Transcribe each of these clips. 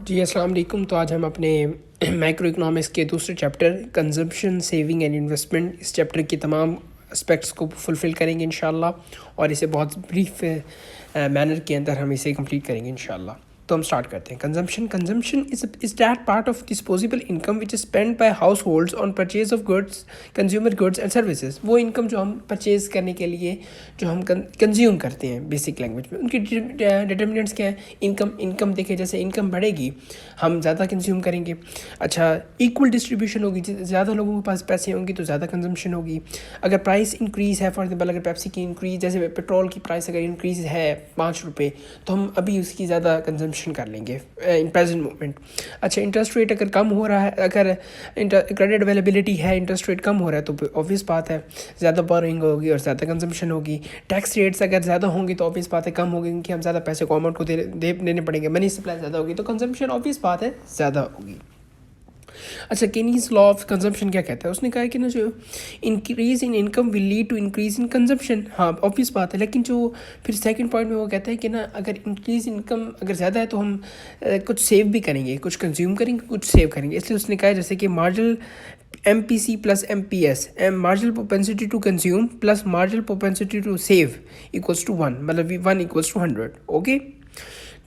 जी अस्सलाम वालेकुम। तो आज हम अपने माइक्रो इकोनॉमिक्स के दूसरे chapter consumption saving and investment इस चैप्टर के तमाम एस्पेक्ट्स को फुलफ़िल करेंगे इंशाल्लाह, और इसे बहुत ब्रीफ मैनर के अंदर हम इसे कंप्लीट करेंगे इंशाल्लाह। तो हम स्टार्ट करते हैं। Consumption is that part of disposable income which is spend by house holds on purchase of goods, consumer goods and services. वो इनकम जो हम परचेज करने के लिए जो हम कंज्यूम करते हैं बेसिक लैंग्वेज में, उनकी डिटर्मिनेंट्स क्या है? इनकम देखें, जैसे इनकम बढ़ेगी हम ज़्यादा कंज्यूम करेंगे। अच्छा, इक्वल डिस्ट्रीब्यूशन होगी, ज़्यादा लोगों के पास पैसे होंगे तो ज़्यादा कंजम्पशन होगी। अगर प्राइस इंक्रीज़ है, फॉर एग्जांपल अगर पेप्सी की इंक्रीज़, जैसे पेट्रोल की प्राइस अगर इंक्रीज़ है 5 रुपये, तो हम अभी उसकी ज़्यादा कंजम्पशन कर लेंगे इन प्रेजेंट मोमेंट। अच्छा, इंटरेस्ट रेट अगर कम हो रहा है, अगर क्रेडिट अवेलेबिलिटी है, इंटरेस्ट रेट कम हो रहा है, तो ऑब्वियस बात है ज़्यादा बोरिंग होगी और ज़्यादा कंजम्पशन होगी। टैक्स रेट्स अगर ज़्यादा होंगी तो ऑब्वियस बात है कम होगी, क्योंकि हम ज़्यादा पैसे गवर्नमेंट को देने पड़ेंगे। मनी सप्लाई ज़्यादा होगी तो कंजम्पशन ऑब्वियस बात है ज़्यादा होगी। अच्छा, केनीज लॉ ऑफ कंजम्पशन क्या कहता है? उसने कहा है कि ना, जो increase in income will lead to increase in consumption. हाँ, ऑब्वियस बात है, लेकिन जो फिर सेकंड पॉइंट में वो कहता है कि ना, अगर इंक्रीज इनकम अगर ज़्यादा है तो हम कुछ सेव भी करेंगे, कुछ कंज्यूम करेंगे, कुछ सेव करेंगे। इसलिए उसने कहा है जैसे कि marginal MPC plus MPS, marginal propensity to consume plus marginal propensity to save equals to 1, मतलब 1 इक्वल्स टू 100। ओके,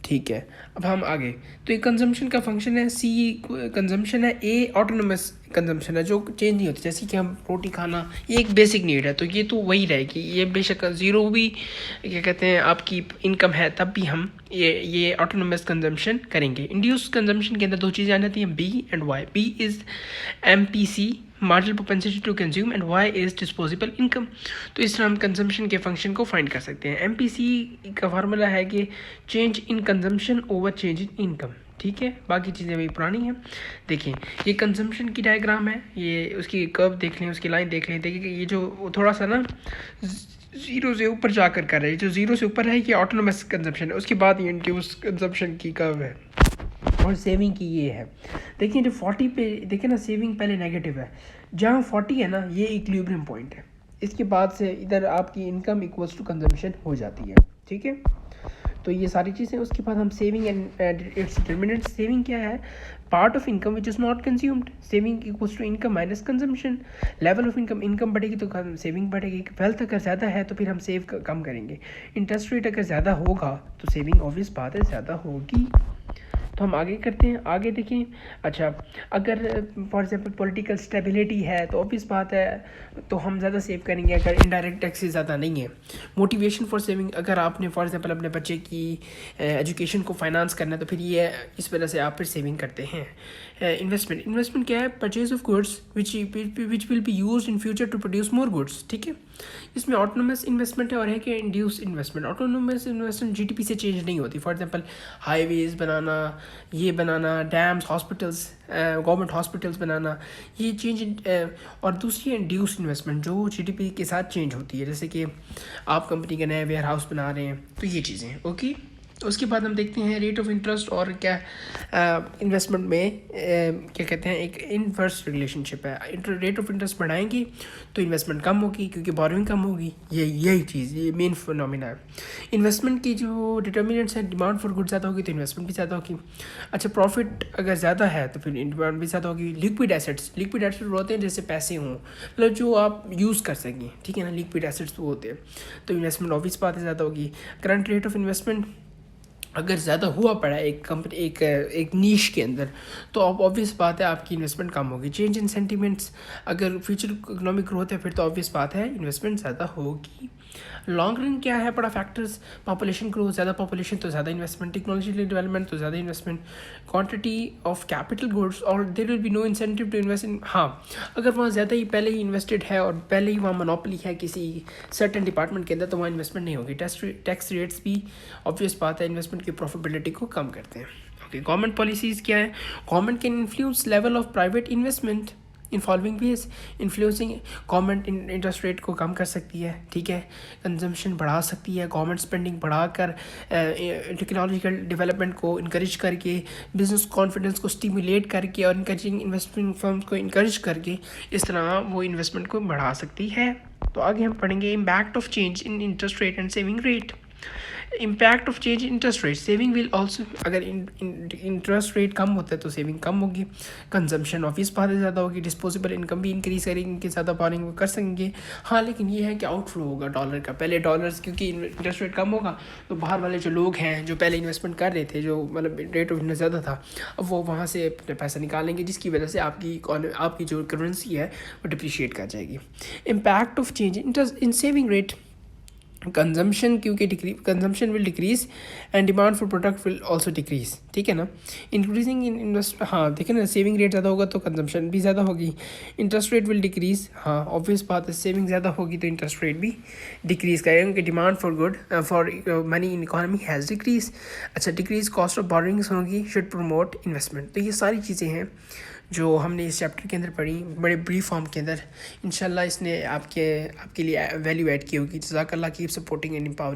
ठीक है। अब हम आगे, तो ये कंजम्पशन का फंक्शन है, C कंजम्पशन है, A ऑटोनोमस कंजम्पशन है जो चेंज नहीं होती। जैसे कि हम रोटी खाना, ये एक बेसिक नीड है, तो ये तो वही रहेगी। ये बेशक ज़ीरो भी क्या कहते हैं आपकी इनकम है, तब भी हम ये ऑटोनोमस कंजम्पशन करेंगे। इंड्यूस कंजम्पशन के अंदर दो चीज़ें आ जाती हैं, B and Y। B is MPC, marginal propensity to consume, and Y is disposable income. तो इस तरह हम कंजम्पशन के फंक्शन को फाइंड कर सकते हैं। MPC का फार्मूला है कि change in consumption over change in income. ठीक है, बाकी चीज़ें भी पुरानी हैं। देखिए, ये कंजम्पशन की डायग्राम है, ये उसकी कर्व देख लें, उसकी लाइन देख लें। देखिए ये जो थोड़ा सा ना ज़ीरो से ऊपर जाकर कर रहा है, जो ज़ीरो से ऊपर है ये ऑटोनोमस कंजम्पशन है, उसके बाद ये इंड्यूस कंजम्पशन की कर्व है, और सेविंग की ये है। देखिए जो 40 पे देखिए ना, सेविंग पहले नेगेटिव है, जहाँ 40 है ना, ये इक्विलिब्रियम पॉइंट है। इसके बाद से इधर आपकी इनकम इक्वल्स टू कंजम्पशन हो जाती है। ठीक है, तो ये सारी चीज़ें। उसके बाद हम saving and its determinant. Saving क्या है? Part of income which is not consumed. Saving equals to income minus consumption. Level of income, income बढ़ेगी तो सेविंग बढ़ेगी। वेल्थ अगर ज़्यादा है तो फिर हम सेव कम करेंगे। इंटरेस्ट रेट अगर ज़्यादा होगा तो सेविंग ऑब्वियस बात है ज़्यादा होगी। तो हम आगे करते हैं, आगे देखिए। अच्छा, अगर फॉर एग्जांपल पॉलिटिकल स्टेबिलिटी है तो ऑब्वियस बात है तो हम ज़्यादा सेव करेंगे अगर इनडायरेक्ट टैक्सेस ज़्यादा नहीं है। मोटिवेशन फॉर सेविंग, अगर आपने फॉर एग्जांपल अपने बच्चे की एजुकेशन को फाइनेंस करना है तो फिर ये इस वजह से आप फिर सेविंग करते हैं। इन्वेस्टमेंट क्या है? Purchase of goods which will be used in future to produce more goods. ठीक है, इसमें ऑटोनोमस इन्वेस्टमेंट है और है कि induce investment. Autonomous investment GDP से चेंज नहीं होती। फॉर एग्जांपल हाईवेज़ बनाना, ये बनाना, डैम्स, हॉस्पिटल्स, गवर्नमेंट हॉस्पिटल्स बनाना, ये चेंज। और दूसरी इंड्यूस इन्वेस्टमेंट जो GDP के साथ चेंज होती है, जैसे कि आप कंपनी का नया वेयर हाउस बना रहे हैं, तो ये चीज़ें। ओके, उसके बाद हम देखते हैं रेट ऑफ इंटरेस्ट और क्या इन्वेस्टमेंट में क्या कहते हैं, एक इनवर्स रिलेशनशिप है। रेट ऑफ इंटरेस्ट बढ़ाएंगे तो इन्वेस्टमेंट कम होगी, क्योंकि बोरोइंग कम होगी। यही चीज़, ये मेन फिनोमिना है। इन्वेस्टमेंट की जो डिटर्मिनेंट्स हैं, डिमांड फॉर गुड ज़्यादा होगी तो इन्वेस्टमेंट भी ज़्यादा होगी। अच्छा, प्रॉफिट अगर ज़्यादा है तो फिर डिमांड भी ज़्यादा होगी। लिक्विड एसेट्स होते हैं जैसे पैसे हों, मतलब जो आप यूज़ कर सकें। ठीक है ना, लिक्विड एसेट्स वो होते हैं, तो इन्वेस्टमेंट ऑब्वियस बात है ज़्यादा होगी। करंट रेट ऑफ इन्वेस्टमेंट अगर ज़्यादा हुआ पड़ा है एक कंपनी, एक नीश के अंदर, तो अब ऑब्वियस बात है आपकी इन्वेस्टमेंट कम होगी। चेंज इन सेंटिमेंट्स, अगर फ्यूचर इकोनॉमिक ग्रोथ है फिर तो ऑब्वियस बात है इन्वेस्टमेंट ज़्यादा होगी। लॉन्ग रन क्या है? बड़ा फैक्टर्स, पॉपुलेशन ग्रोथ, ज़्यादा पॉपुलेशन तो ज़्यादा इन्वेस्टमेंट, टेक्नोलॉजिकल डेवलपमेंट तो ज़्यादा investment, quantity of capital goods, और there will be no incentive to invest in. हाँ, अगर वहाँ ज़्यादा ही पहले ही इन्वेस्टेड है और पहले ही वहाँ मोनोपोली है किसी सर्टेन डिपार्टमेंट के अंदर, तो वहाँ इन्वेस्टमेंट नहीं होगी। टैक्स रेट्स भी ऑब्वियस बात है इन्वेस्टमेंट की प्रॉफिटेबिलिटी को कम करते हैं। ओके, गवर्नमेंट पॉलिसीज़ क्या है? Government can influence level of private investment in following veg. Influencing, government interest rate को कम कर सकती है। ठीक है, कंजम्पशन बढ़ा सकती है, गवर्नमेंट स्पेंडिंग बढ़ाकर टेक्नोलॉजिकल डेवलपमेंट को इनकरेज करके, बिजनेस कॉन्फिडेंस को स्टिमुलेट करके और इनकरेजिंग इन्वेस्टमेंट फर्म्स को इनकरेज करके, इस तरह वो इन्वेस्टमेंट को बढ़ा सकती है। तो आगे हम पढ़ेंगे impact of change in interest rate and saving rate. Impact of change interest rate, saving will also, अगर इंटरेस्ट रेट कम होता है तो सेविंग कम होगी, कंजम्पशन ऑफिस बात ज़्यादा होगी, डिस्पोजेबल इनकम भी इंक्रीज़ करेंगे, ज़्यादा बॉरिंग कर सकेंगे। हाँ लेकिन ये है कि आउटफ्लो होगा डॉलर का, पहले डॉलर्स क्योंकि इंटरेस्ट रेट कम होगा तो बाहर वाले जो लोग हैं जो पहले इन्वेस्टमेंट कर रहे थे, जो मतलब रेट ऑफ इंटरेस्ट ज़्यादा था, अब वो वहाँ से अपने पैसा निकालेंगे, जिसकी वजह से आपकी जो करेंसी है वो डिप्रिशिएट कर जाएगी। Impact of change interest in saving rate, consumption क्योंकि consumption will decrease and demand for product will also decrease, ठीक है ना। इंक्रीजिंग इन इन्वेस्ट, हाँ देखें ना, सेविंग रेट ज़्यादा होगा तो कंजम्पशन भी ज़्यादा होगी, इंटरेस्ट रेट विल डिक्रीज, हाँ ऑब्वियस बात है, सेविंग ज़्यादा होगी तो इंटरेस्ट रेट भी डिक्रीज करेगा क्योंकि demand for good for money in economy has decrease. अच्छा, डिक्रीज कॉस्ट ऑफ बोरिंग्स होगी, शुड प्रमोट इन्वेस्टमेंट। तो ये सारी चीज़ें हैं जो हमने इस चैप्टर के अंदर पढ़ी बड़े ब्रीफ फॉर्म के अंदर। इंशाल्लाह इसने आपके लिए वैल्यू ऐड की होगी। जज़ाकल्लाह, कीप सपोर्टिंग एंड एम्पावरिंग।